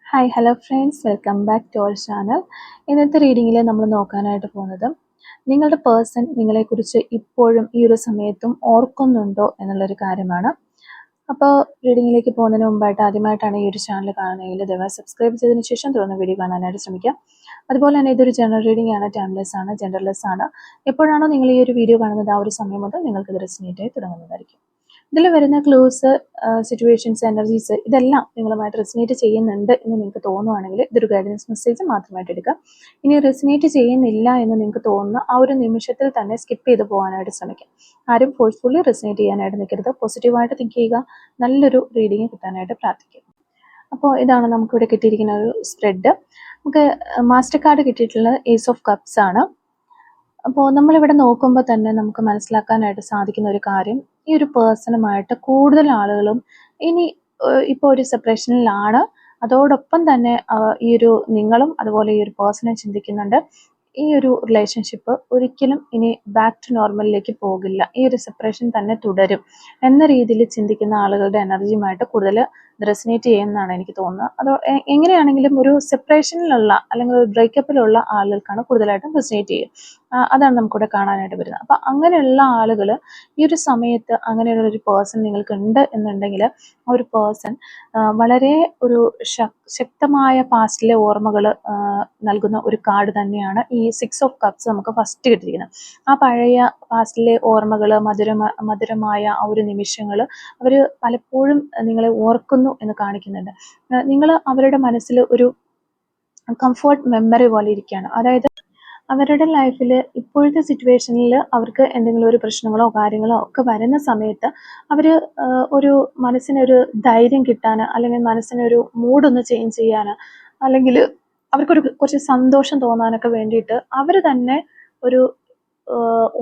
Hi hello friends, welcome back to our channel. ഇന്നത്തെ റീഡിങ്ങിൽ നമ്മൾ നോക്കാനായിട്ട് പോകുന്നത് നിങ്ങളുടെ പേഴ്സൺ നിങ്ങളെക്കുറിച്ച് ഇപ്പോഴും ഈ ഒരു സമയത്തും ഓർക്കുന്നുണ്ടോ എന്നുള്ളൊരു കാര്യമാണ്. അപ്പോൾ റീഡിങ്ങിലേക്ക് പോകുന്നതിന് മുമ്പായിട്ട് ആദ്യമായിട്ടാണ് ഈ ഒരു ചാനൽ കാണുന്നതെങ്കിൽ ദയവായി സബ്സ്ക്രൈബ് ചെയ്തതിന് ശേഷം തുടർന്ന് വീഡിയോ കാണാനായിട്ട് ശ്രമിക്കുക. അതുപോലെ തന്നെ ഇതൊരു ജനറൽ റീഡിംഗ് ആണ്, ടൈംലെസ് ആണ്, ജെൻഡർലെസ് ആണ്. എപ്പോഴാണോ നിങ്ങൾ ഈ ഒരു വീഡിയോ കാണുന്നത് ആ ഒരു സമയം മുതൽ നിങ്ങൾക്ക് ഇത് റെസനേറ്റ് ആയി തുടങ്ങുന്നതായിരിക്കും. ഇതിൽ വരുന്ന ക്ലൂസ്, സിറ്റുവേഷൻസ്, എനർജീസ് ഇതെല്ലാം നിങ്ങളുമായിട്ട് റെസിനേറ്റ് ചെയ്യുന്നുണ്ട് എന്ന് നിങ്ങൾക്ക് തോന്നുവാണെങ്കിൽ ഇതൊരു ഗൈഡൻസ് മെസ്സേജ് മാത്രമായിട്ട് എടുക്കുക. ഇനി റെസിനേറ്റ് ചെയ്യുന്നില്ല എന്ന് നിങ്ങൾക്ക് തോന്നുന്ന ആ ഒരു നിമിഷത്തിൽ തന്നെ സ്കിപ്പ് ചെയ്ത് പോകാനായിട്ട് ശ്രമിക്കാം. ആരും ഫോഴ്സ്ഫുള്ളി റെസിനേറ്റ് ചെയ്യാനായിട്ട് നിൽക്കരുത്. പോസിറ്റീവായിട്ട് തിങ്ക് ചെയ്യുക. നല്ലൊരു റീഡിങ് കിട്ടാനായിട്ട് പ്രാർത്ഥിക്കുക. അപ്പോൾ ഇതാണ് നമുക്കിവിടെ കിട്ടിയിരിക്കുന്ന ഒരു സ്പ്രെഡ്. നമുക്ക് മാസ്റ്റർ കാർഡ് കിട്ടിയിട്ടുള്ളത് ഏസ് ഓഫ് കപ്സ് ആണ്. അപ്പോൾ നമ്മളിവിടെ നോക്കുമ്പോൾ തന്നെ നമുക്ക് മനസ്സിലാക്കാനായിട്ട് സാധിക്കുന്ന ഒരു കാര്യം, ഈ ഒരു പേഴ്സണുമായിട്ട് കൂടുതൽ ആളുകളും ഇനി ഇപ്പോൾ ഒരു സെപ്പറേഷനിലാണ്. അതോടൊപ്പം തന്നെ ഈ ഒരു നിങ്ങളും അതുപോലെ ഈ ഒരു പേഴ്സണെ ചിന്തിക്കുന്നുണ്ട്. ഈ ഒരു റിലേഷൻഷിപ്പ് ഒരിക്കലും ഇനി ബാക്ക് ടു നോർമലിലേക്ക് പോകില്ല, ഈ ഒരു സെപ്പറേഷൻ തന്നെ തുടരും എന്ന രീതിയിൽ ചിന്തിക്കുന്ന ആളുകളുടെ എനർജിയുമായിട്ട് കൂടുതൽ റെസനേറ്റ് ചെയ്യുമെന്നാണ് എനിക്ക് തോന്നുന്നത്. അത് എങ്ങനെയാണെങ്കിലും ഒരു സെപ്പറേഷനിലുള്ള അല്ലെങ്കിൽ ഒരു ബ്രേക്കപ്പിലുള്ള ആളുകൾക്കാണ് കൂടുതലായിട്ടും റെസനേറ്റ് ചെയ്യുക. അതാണ് നമുക്കിവിടെ കാണാനായിട്ട് വരുന്നത്. അപ്പം അങ്ങനെയുള്ള ആളുകൾ ഈ ഒരു സമയത്ത് അങ്ങനെയുള്ള ഒരു പേഴ്സൺ നിങ്ങൾക്ക് ഉണ്ട് എന്നുണ്ടെങ്കിൽ ആ ഒരു പേഴ്സൺ വളരെ ഒരു ശക്തമായ പാസ്റ്റിലെ ഓർമ്മകൾ നൽകുന്ന ഒരു കാർഡ് തന്നെയാണ് ഈ 6 ഓഫ് കപ്സ് നമുക്ക് ഫസ്റ്റ് കിട്ടിയിരിക്കുന്നത്. ആ പഴയ പാസ്റ്റിലെ ഓർമ്മകൾ, മധുരമായ ആ ഒരു നിമിഷങ്ങൾ അവർ പലപ്പോഴും നിങ്ങളെ ഓർക്കുന്നു എന്ന് കാണിക്കുന്നുണ്ട്. നിങ്ങൾ അവരുടെ മനസ്സിൽ ഒരു കംഫർട്ട് മെമ്മറി പോലെ ഇരിക്കുകയാണ്. അതായത് അവരുടെ ലൈഫിൽ ഇപ്പോഴത്തെ സിറ്റുവേഷനിൽ അവർക്ക് എന്തെങ്കിലും ഒരു പ്രശ്നങ്ങളോ കാര്യങ്ങളോ ഒക്കെ വരുന്ന സമയത്ത് അവർ ഒരു മനസ്സിനൊരു ധൈര്യം കിട്ടാൻ, അല്ലെങ്കിൽ മനസ്സിനൊരു മൂഡൊന്ന് ചേഞ്ച് ചെയ്യാൻ, അല്ലെങ്കിൽ അവർക്കൊരു കുറച്ച് സന്തോഷം തോന്നാനൊക്കെ വേണ്ടിയിട്ട് അവർ തന്നെ ഒരു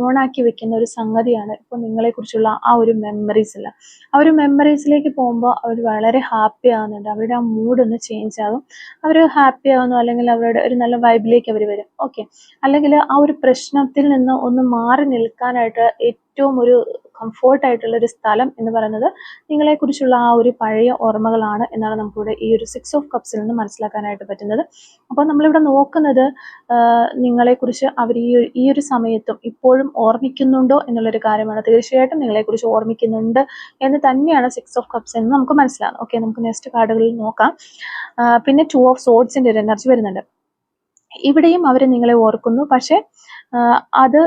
ഓണാക്കി വെക്കുന്ന ഒരു സംഗതിയാണ് ഇപ്പോൾ നിങ്ങളെക്കുറിച്ചുള്ള ആ ഒരു മെമ്മറീസ് എല്ലാം. ആ ഒരു മെമ്മറീസിലേക്ക് പോകുമ്പോൾ അവർ വളരെ ഹാപ്പി ആകുന്നുണ്ട്. അവരുടെ ആ മൂഡൊന്ന് ചേഞ്ച് ആകും. അവർ ഹാപ്പി ആകുന്നു, അല്ലെങ്കിൽ അവരുടെ ഒരു നല്ല വൈബിലേക്ക് അവർ വരും. ഓക്കെ, അല്ലെങ്കിൽ ആ ഒരു പ്രശ്നത്തിൽ നിന്ന് ഒന്ന് മാറി നിൽക്കാനായിട്ട് ഏറ്റവും ഒരു കംഫോർട്ടായിട്ടുള്ള ഒരു സ്ഥലം എന്ന് പറയുന്നത് നിങ്ങളെക്കുറിച്ചുള്ള ആ ഒരു പഴയ ഓർമ്മകളാണ് എന്നാണ് നമുക്കിവിടെ ഈ ഒരു 6 ഓഫ് കപ്സിൽ നിന്ന് മനസ്സിലാക്കാനായിട്ട് പറ്റുന്നത്. അപ്പോൾ നമ്മളിവിടെ നോക്കുന്നത് നിങ്ങളെക്കുറിച്ച് അവർ ഈ ഒരു സമയത്തും ഇപ്പോഴും ഓർമ്മിക്കുന്നുണ്ടോ എന്നുള്ളൊരു കാര്യമാണ്. തീർച്ചയായിട്ടും നിങ്ങളെക്കുറിച്ച് ഓർമ്മിക്കുന്നുണ്ട് എന്ന് തന്നെയാണ് 6 ഓഫ് കപ്സ് എന്ന് നമുക്ക് മനസ്സിലാകും. ഓക്കെ, നമുക്ക് നെക്സ്റ്റ് കാർഡുകളിൽ നോക്കാം. പിന്നെ 2 ഓഫ് സോഡ്സിൻ്റെ ഒരു എനർജി വരുന്നുണ്ട്. ഇവിടെയും അവർ നിങ്ങളെ ഓർക്കുന്നു, പക്ഷെ അത്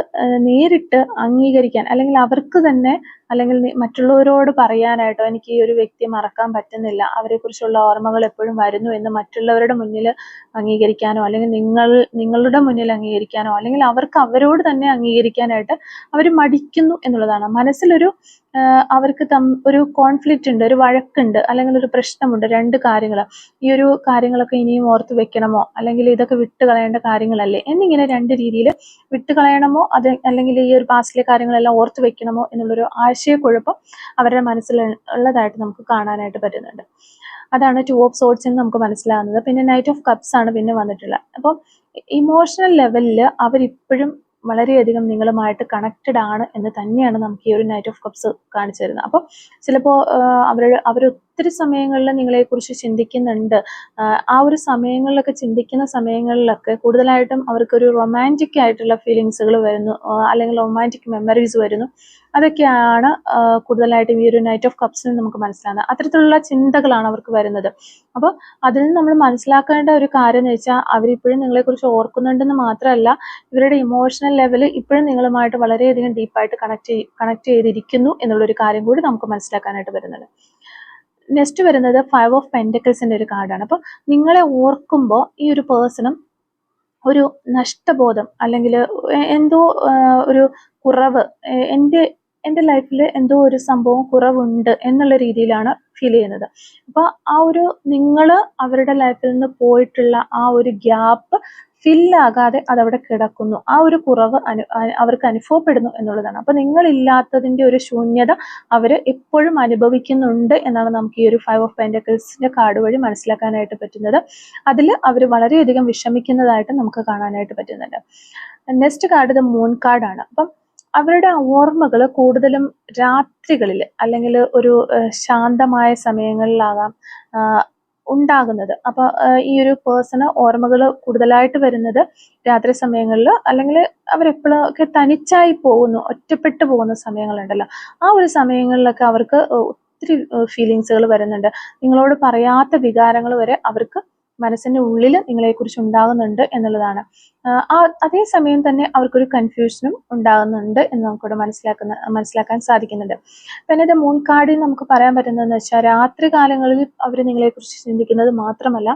നേരിട്ട് അംഗീകരിക്കാൻ, അല്ലെങ്കിൽ അവർക്ക് തന്നെ, അല്ലെങ്കിൽ മറ്റുള്ളവരോട് പറയാനായിട്ടോ എനിക്ക് ഈ ഒരു വ്യക്തിയെ മറക്കാൻ പറ്റുന്നില്ല, അവരെക്കുറിച്ചുള്ള ഓർമ്മകൾ എപ്പോഴും വരുന്നു എന്ന് മറ്റുള്ളവരുടെ മുന്നിൽ അംഗീകരിക്കാനോ, അല്ലെങ്കിൽ നിങ്ങളുടെ മുന്നിൽ അംഗീകരിക്കാനോ, അല്ലെങ്കിൽ അവർക്ക് അവരോട് തന്നെ അംഗീകരിക്കാനായിട്ട് അവർ മടിക്കുന്നു എന്നുള്ളതാണ്. മനസ്സിലൊരു അവർക്ക് ഒരു കോൺഫ്ലിക്റ്റ് ഉണ്ട്, ഒരു വഴക്കുണ്ട്, അല്ലെങ്കിൽ ഒരു പ്രശ്നമുണ്ട്. രണ്ട് കാര്യങ്ങൾ, ഈ ഒരു കാര്യങ്ങളൊക്കെ ഇനിയും ഓർത്ത് വെക്കണമോ, അല്ലെങ്കിൽ ഇതൊക്കെ വിട്ടുകളയേണ്ട കാര്യങ്ങളല്ലേ എന്നിങ്ങനെ രണ്ട് രീതിയിൽ വിട്ടുകളയണമോ അല്ലെങ്കിൽ ഈ ഒരു പാസ്റ്റിലെ കാര്യങ്ങളെല്ലാം ഓർത്ത് വെക്കണമോ എന്നുള്ളൊരു ആശയക്കുഴപ്പം അവരുടെ മനസ്സിൽ ഉള്ളതായിട്ട് നമുക്ക് കാണാനായിട്ട് പറ്റുന്നുണ്ട്. അതാണ് 2 ഓഫ് സോഡ്സ് എന്ന് നമുക്ക് മനസ്സിലാകുന്നത്. പിന്നെ നൈറ്റ് ഓഫ് കപ്സ് ആണ് പിന്നെ വന്നിട്ടുള്ളത്. അപ്പോൾ ഇമോഷണൽ ലെവലിൽ അവരിപ്പോഴും വളരെയധികം നിങ്ങളുമായിട്ട് കണക്റ്റഡ് ആണ് എന്ന് തന്നെയാണ് നമുക്ക് ഈ ഒരു നൈറ്റ് ഓഫ് കപ്സ് കാണിച്ചു തരുന്നത്. അപ്പം ചിലപ്പോൾ അവർ ഒത്തിരി സമയങ്ങളിൽ നിങ്ങളെക്കുറിച്ച് ചിന്തിക്കുന്നുണ്ട്. ആ ഒരു സമയങ്ങളിലൊക്കെ ചിന്തിക്കുന്ന സമയങ്ങളിലൊക്കെ കൂടുതലായിട്ടും അവർക്കൊരു റൊമാൻറ്റിക് ആയിട്ടുള്ള ഫീലിങ്സുകൾ വരുന്നു, അല്ലെങ്കിൽ റൊമാൻറ്റിക് മെമ്മറീസ് വരുന്നു. അതൊക്കെയാണ് കൂടുതലായിട്ടും ഈ ഒരു നൈറ്റ് ഓഫ് കപ്സിൽ നമുക്ക് മനസ്സിലാകുന്നത്. അത്തരത്തിലുള്ള ചിന്തകളാണ് അവർക്ക് വരുന്നത്. അപ്പോൾ അതിൽ നിന്ന് നമ്മൾ മനസ്സിലാക്കേണ്ട ഒരു കാര്യം എന്ന് വെച്ചാൽ അവരിപ്പോഴും നിങ്ങളെക്കുറിച്ച് ഓർക്കുന്നുണ്ടെന്ന് മാത്രമല്ല, ഇവരുടെ ഇമോഷണൽ ലെവൽ ഇപ്പോഴും നിങ്ങളുമായിട്ട് വളരെയധികം ഡീപ്പായിട്ട് കണക്ട് ചെയ്തിരിക്കുന്നു എന്നുള്ളൊരു കാര്യം കൂടി നമുക്ക് മനസ്സിലാക്കാനായിട്ട് വരുന്നുണ്ട്. നെക്സ്റ്റ് വരുന്നത് 5 ഓഫ് പെൻറ്റക്കിൾസിൻ്റെ ഒരു കാർഡാണ്. അപ്പോൾ നിങ്ങളെ ഓർക്കുമ്പോൾ ഈ ഒരു പേഴ്സണും ഒരു നഷ്ടബോധം, അല്ലെങ്കിൽ എന്തോ ഒരു കുറവ്, എൻ്റെ ലൈഫിൽ എന്തോ ഒരു സംഭവം കുറവുണ്ട് എന്നുള്ള രീതിയിലാണ് ഫീൽ ചെയ്യുന്നത്. അപ്പോൾ ആ ഒരു നിങ്ങൾ അവരുടെ ലൈഫിൽ നിന്ന് പോയിട്ടുള്ള ആ ഒരു ഗ്യാപ്പ് ഫില്ലാകാതെ അതവിടെ കിടക്കുന്നു. ആ ഒരു കുറവ് അവർക്ക് അനുഭവപ്പെടുന്നു എന്നുള്ളതാണ്. അപ്പോൾ നിങ്ങളില്ലാത്തതിൻ്റെ ഒരു ശൂന്യത അവർ എപ്പോഴും അനുഭവിക്കുന്നുണ്ട് എന്നാണ് നമുക്ക് ഈ ഒരു 5 ഓഫ് പെൻറ്റക്കിൾസിൻ്റെ കാർഡ് വഴി മനസ്സിലാക്കാനായിട്ട് പറ്റുന്നത്. അതിൽ അവർ വളരെയധികം വിഷമിക്കുന്നതായിട്ട് നമുക്ക് കാണാനായിട്ട് പറ്റുന്നുണ്ട്. നെക്സ്റ്റ് കാർഡ് ദ മൂൺ കാർഡാണ്. അപ്പം അവരുടെ ഓർമ്മകൾ കൂടുതലും രാത്രികളിൽ, അല്ലെങ്കിൽ ഒരു ശാന്തമായ സമയങ്ങളിലാകാം, ഉണ്ടാകുന്നത്. അപ്പൊ ഈ ഒരു പേഴ്സണ് ഓർമ്മകൾ കൂടുതലായിട്ട് വരുന്നത് രാത്രി സമയങ്ങളിൽ, അല്ലെങ്കിൽ അവരെപ്പോഴൊക്കെ തനിച്ചായി പോകുന്നു, ഒറ്റപ്പെട്ടു പോകുന്ന സമയങ്ങളുണ്ടല്ലോ, ആ ഒരു സമയങ്ങളിലൊക്കെ അവർക്ക് ഒത്തിരി ഫീലിങ്സുകൾ വരുന്നുണ്ട്. നിങ്ങളോട് പറയാത്ത വികാരങ്ങൾ വരെ അവർക്ക് മനസ്സിന്റെ ഉള്ളിൽ നിങ്ങളെക്കുറിച്ച് ഉണ്ടാകുന്നുണ്ട് എന്നുള്ളതാണ്. അതേസമയം തന്നെ അവർക്കൊരു കൺഫ്യൂഷനും ഉണ്ടാകുന്നുണ്ട് എന്ന് നമുക്കിവിടെ മനസ്സിലാക്കാൻ സാധിക്കുന്നുണ്ട്. പിന്നെ ഇത് മൂൺ കാർഡിൽ നമുക്ക് പറയാൻ പറ്റുന്നതെന്ന് വെച്ചാൽ, രാത്രി കാലങ്ങളിൽ അവർ നിങ്ങളെക്കുറിച്ച് ചിന്തിക്കുന്നത് മാത്രമല്ല,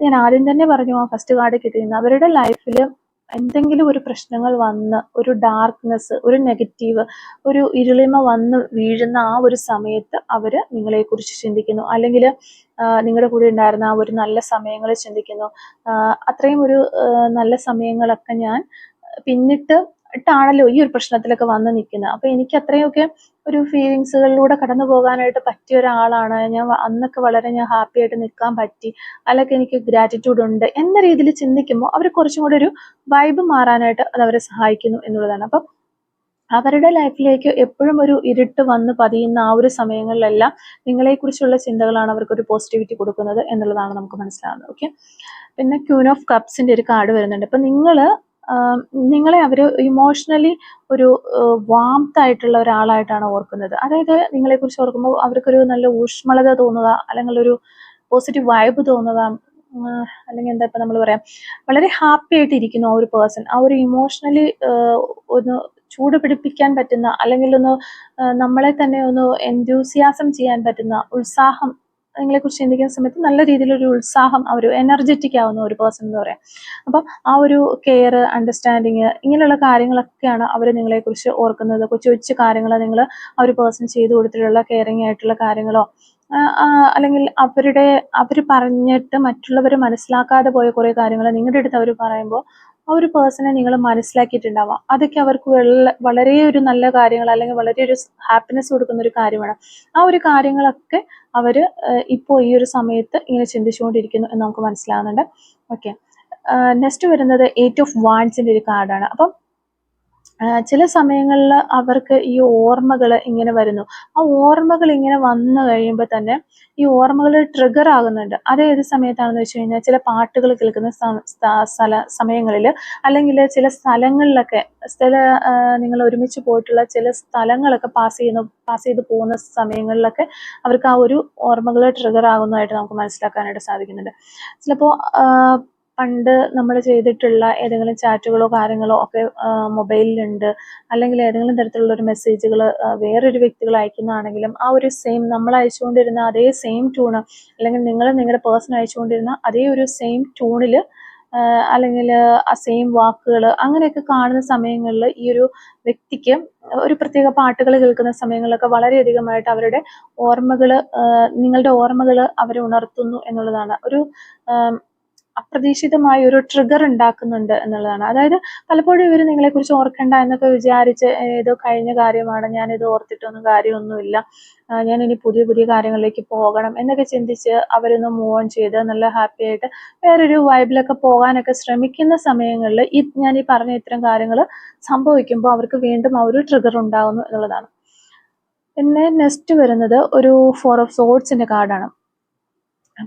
ഞാൻ ആദ്യം തന്നെ പറഞ്ഞു, ആ ഫസ്റ്റ് കാർഡ് കിട്ടിയിരുന്നത് അവരുടെ ലൈഫിൽ എന്തെങ്കിലും ഒരു പ്രശ്നങ്ങൾ വന്ന്, ഒരു ഡാർക്ക്നെസ്, ഒരു നെഗറ്റീവ്, ഒരു ഇരുളിമ വന്ന് വീഴുന്ന ആ ഒരു സമയത്ത് അവര് നിങ്ങളെക്കുറിച്ച് ചിന്തിക്കുന്നു, അല്ലെങ്കിൽ നിങ്ങളുടെ കൂടെ ഉണ്ടായിരുന്ന ആ ഒരു നല്ല സമയങ്ങൾ ചിന്തിക്കുന്നു. അത്രയും ഒരു നല്ല സമയങ്ങളൊക്കെ ഞാൻ പിന്നിട്ടാണല്ലോ ഈ ഒരു പ്രശ്നത്തിലൊക്കെ വന്ന് നിൽക്കുന്നത്. അപ്പൊ എനിക്ക് അത്രയൊക്കെ ഒരു ഫീലിങ്സുകളിലൂടെ കടന്നു പോകാനായിട്ട് പറ്റിയ ഒരാളാണ് ഞാൻ. അന്നൊക്കെ ഞാൻ ഹാപ്പി ആയിട്ട് നിൽക്കാൻ പറ്റി, അല്ലെങ്കിൽ എനിക്ക് ഗ്രാറ്റിറ്റ്യൂഡ് ഉണ്ട് എന്ന രീതിയിൽ ചിന്തിക്കുമ്പോൾ അവർ കുറച്ചും കൂടി ഒരു വൈബ് മാറാനായിട്ട് അത് അവരെ സഹായിക്കുന്നു എന്നുള്ളതാണ്. അപ്പം അവരുടെ ലൈഫിലേക്ക് എപ്പോഴും ഒരു ഇരുട്ട് വന്ന് പതിയുന്ന ആ ഒരു സമയങ്ങളിലെല്ലാം നിങ്ങളെക്കുറിച്ചുള്ള ചിന്തകളാണ് അവർക്കൊരു പോസിറ്റിവിറ്റി കൊടുക്കുന്നത് എന്നുള്ളതാണ് നമുക്ക് മനസ്സിലാവുന്നത്. ഓക്കെ, പിന്നെ ക്യൂൻ ഓഫ് കപ്സിന്റെ ഒരു കാർഡ് വരുന്നുണ്ട്. അപ്പൊ നിങ്ങളെ അവർ ഇമോഷണലി ഒരു വാംത്ത് ആയിട്ടുള്ള ഒരാളായിട്ടാണ് ഓർക്കുന്നത്. അതായത് നിങ്ങളെക്കുറിച്ച് ഓർക്കുമ്പോൾ അവർക്കൊരു നല്ല ഊഷ്മളത തോന്നുക, അല്ലെങ്കിൽ ഒരു പോസിറ്റീവ് വൈബ് തോന്നുക, അല്ലെങ്കിൽ എന്താ ഇപ്പം നമ്മൾ പറയാം, വളരെ ഹാപ്പി ആയിട്ട് ഇരിക്കുന്നു ആ ഒരു പേഴ്സൺ. ആ ഒരു ഇമോഷണലി ഒന്ന് ചൂട് പിടിപ്പിക്കാൻ പറ്റുന്ന, അല്ലെങ്കിൽ ഒന്ന് നമ്മളെ തന്നെ ഒന്ന് എൻതൂസിയാസം ചെയ്യാൻ പറ്റുന്ന, ഉത്സാഹം, നിങ്ങളെക്കുറിച്ച് ചിന്തിക്കുന്ന സമയത്ത് നല്ല രീതിയിലൊരു ഉത്സാഹം, ഒരു എനർജറ്റിക് ആവുന്ന ഒരു പേഴ്സൺ എന്ന് പറയാം. അപ്പം ആ ഒരു കെയർ, അണ്ടർസ്റ്റാൻഡിങ്, ഇങ്ങനെയുള്ള കാര്യങ്ങളൊക്കെയാണ് അവർ നിങ്ങളെക്കുറിച്ച് ഓർക്കുന്നത്. കൊച്ചു കൊച്ചു കാര്യങ്ങൾ നിങ്ങൾ ആ ഒരു പേഴ്സൺ ചെയ്തു കൊടുത്തിട്ടുള്ള കെയറിങ് ആയിട്ടുള്ള കാര്യങ്ങളോ, അല്ലെങ്കിൽ അവർ പറഞ്ഞിട്ട് മറ്റുള്ളവർ മനസ്സിലാക്കാതെ പോയ കുറേ കാര്യങ്ങൾ നിങ്ങളുടെ അടുത്ത് അവർ പറയുമ്പോൾ ആ ഒരു പേഴ്സണെ നിങ്ങൾ മനസ്സിലാക്കിയിട്ടുണ്ടാവാം. അതൊക്കെ അവർക്ക് വളരെ ഒരു നല്ല കാര്യങ്ങൾ, അല്ലെങ്കിൽ വളരെ ഒരു ഹാപ്പിനെസ് കൊടുക്കുന്ന ഒരു കാര്യമാണ്. ആ ഒരു കാര്യങ്ങളൊക്കെ അവർ ഇപ്പോൾ ഈ ഒരു സമയത്ത് ഇങ്ങനെ ചിന്തിച്ചുകൊണ്ടിരിക്കുന്നു എന്ന് നമുക്ക് മനസ്സിലാവുന്നുണ്ട്. ഓക്കെ, നെക്സ്റ്റ് വരുന്നത് 8 ഓഫ് വാൻഡ്സിന്റെ ഒരു കാർഡാണ്. അപ്പം ചില സമയങ്ങളിൽ അവർക്ക് ഈ ഓർമ്മകൾ ഇങ്ങനെ വരുന്നു. ആ ഓർമ്മകൾ ഇങ്ങനെ വന്നു കഴിയുമ്പോൾ തന്നെ ഈ ഓർമ്മകൾ ട്രിഗർ ആകുന്നുണ്ട്. അത് ഏത് സമയത്താണെന്ന് വെച്ച് കഴിഞ്ഞാൽ, ചില പാട്ടുകൾ കേൾക്കുന്ന സമയങ്ങളിൽ, അല്ലെങ്കിൽ ചില സ്ഥലങ്ങളിലൊക്കെ, നിങ്ങൾ ഒരുമിച്ച് പോയിട്ടുള്ള ചില സ്ഥലങ്ങളൊക്കെ പാസ് ചെയ്ത് പോകുന്ന സമയങ്ങളിലൊക്കെ അവർക്ക് ആ ഒരു ഓർമ്മകൾ ട്രിഗർ ആകുന്നതായിട്ട് നമുക്ക് മനസ്സിലാക്കാനായിട്ട് സാധിക്കുന്നുണ്ട്. ചിലപ്പോൾ പണ്ട് നമ്മൾ ചെയ്തിട്ടുള്ള ഏതെങ്കിലും ചാറ്റുകളോ കാര്യങ്ങളോ ഒക്കെ മൊബൈലിലുണ്ട്, അല്ലെങ്കിൽ ഏതെങ്കിലും തരത്തിലുള്ള ഒരു മെസ്സേജുകൾ വേറൊരു വ്യക്തികൾ അയക്കുന്നതാണെങ്കിലും ആ ഒരു സെയിം നമ്മൾ അയച്ചുകൊണ്ടിരുന്ന അതേ സെയിം ട്യൂണ്, അല്ലെങ്കിൽ നിങ്ങളുടെ പേഴ്സൺ അയച്ചുകൊണ്ടിരുന്ന അതേ ഒരു സെയിം ട്യൂണിൽ, അല്ലെങ്കിൽ ആ സെയിം വാക്കുകൾ അങ്ങനെയൊക്കെ കാണുന്ന സമയങ്ങളിൽ ഈ ഒരു വ്യക്തിക്ക് ഒരു പ്രത്യേക പാട്ടുകൾ കേൾക്കുന്ന സമയങ്ങളിലൊക്കെ വളരെയധികമായിട്ട് അവരുടെ ഓർമ്മകൾ, നിങ്ങളുടെ ഓർമ്മകൾ അവരെ ഉണർത്തുന്നു എന്നുള്ളതാണ്. ഒരു അപ്രതീക്ഷിതമായ ഒരു ട്രിഗർ ഉണ്ടാക്കുന്നുണ്ട് എന്നുള്ളതാണ്. അതായത് പലപ്പോഴും ഇവർ നിങ്ങളെക്കുറിച്ച് ഓർക്കണ്ട എന്നൊക്കെ വിചാരിച്ച്, ഏതോ കഴിഞ്ഞ കാര്യമാണ്, ഞാനിത് ഓർത്തിട്ടൊന്നും കാര്യമൊന്നുമില്ല, ഞാൻ ഇനി പുതിയ പുതിയ കാര്യങ്ങളിലേക്ക് പോകണം എന്നൊക്കെ ചിന്തിച്ച് അവരൊന്ന് മൂവ് ഓൺ ചെയ്ത് നല്ല ഹാപ്പി ആയിട്ട് വേറൊരു വൈബിലൊക്കെ പോകാനൊക്കെ ശ്രമിക്കുന്ന സമയങ്ങളിൽ ഞാൻ ഈ പറഞ്ഞ ഇത്തരം കാര്യങ്ങൾ സംഭവിക്കുമ്പോൾ അവർക്ക് വീണ്ടും ആ ഒരു ട്രിഗർ ഉണ്ടാകുന്നു എന്നുള്ളതാണ്. പിന്നെ നെക്സ്റ്റ് വരുന്നത് ഒരു 4 ഓഫ് സോർഡ്സിന്റെ കാർഡാണ്.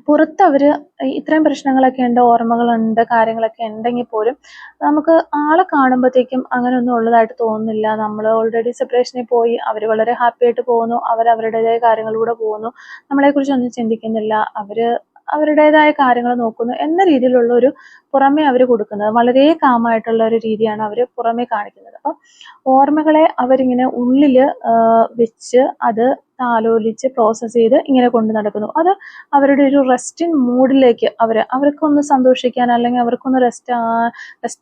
പുറത്ത് അവർ ഇത്രയും പ്രശ്നങ്ങളൊക്കെ ഉണ്ട്, ഓർമ്മകളുണ്ട്, കാര്യങ്ങളൊക്കെ ഉണ്ടെങ്കിൽ പോലും നമുക്ക് ആളെ കാണുമ്പോഴത്തേക്കും അങ്ങനെയൊന്നും ഉള്ളതായിട്ട് തോന്നുന്നില്ല. നമ്മൾ ഓൾറെഡി സെപ്പറേഷനിൽ പോയി, അവർ വളരെ ഹാപ്പി ആയിട്ട് പോകുന്നു, അവർ അവരുടേതായ കാര്യങ്ങളിലൂടെ പോകുന്നു, നമ്മളെക്കുറിച്ചൊന്നും ചിന്തിക്കുന്നില്ല, അവരുടേതായ കാര്യങ്ങൾ നോക്കുന്നു എന്ന രീതിയിലുള്ള ഒരു പുറമേ അവർ കൊടുക്കുന്നത് വളരെ കാമായിട്ടുള്ള ഒരു രീതിയാണ് അവർ പുറമേ കാണിക്കുന്നത്. അപ്പം ഓർമ്മകളെ അവരിങ്ങനെ ഉള്ളിൽ വെച്ച് അത് ആലോചിച്ച് പ്രോസസ്സ് ചെയ്ത് ഇങ്ങനെ കൊണ്ടു നടക്കുന്നു. അത് അവരുടെ ഒരു റെസ്റ്റിംഗ് മൂഡിലേക്ക് അവർക്കൊന്ന് സന്തോഷിക്കാൻ, അല്ലെങ്കിൽ അവർക്കൊന്ന് റെസ്റ്റ്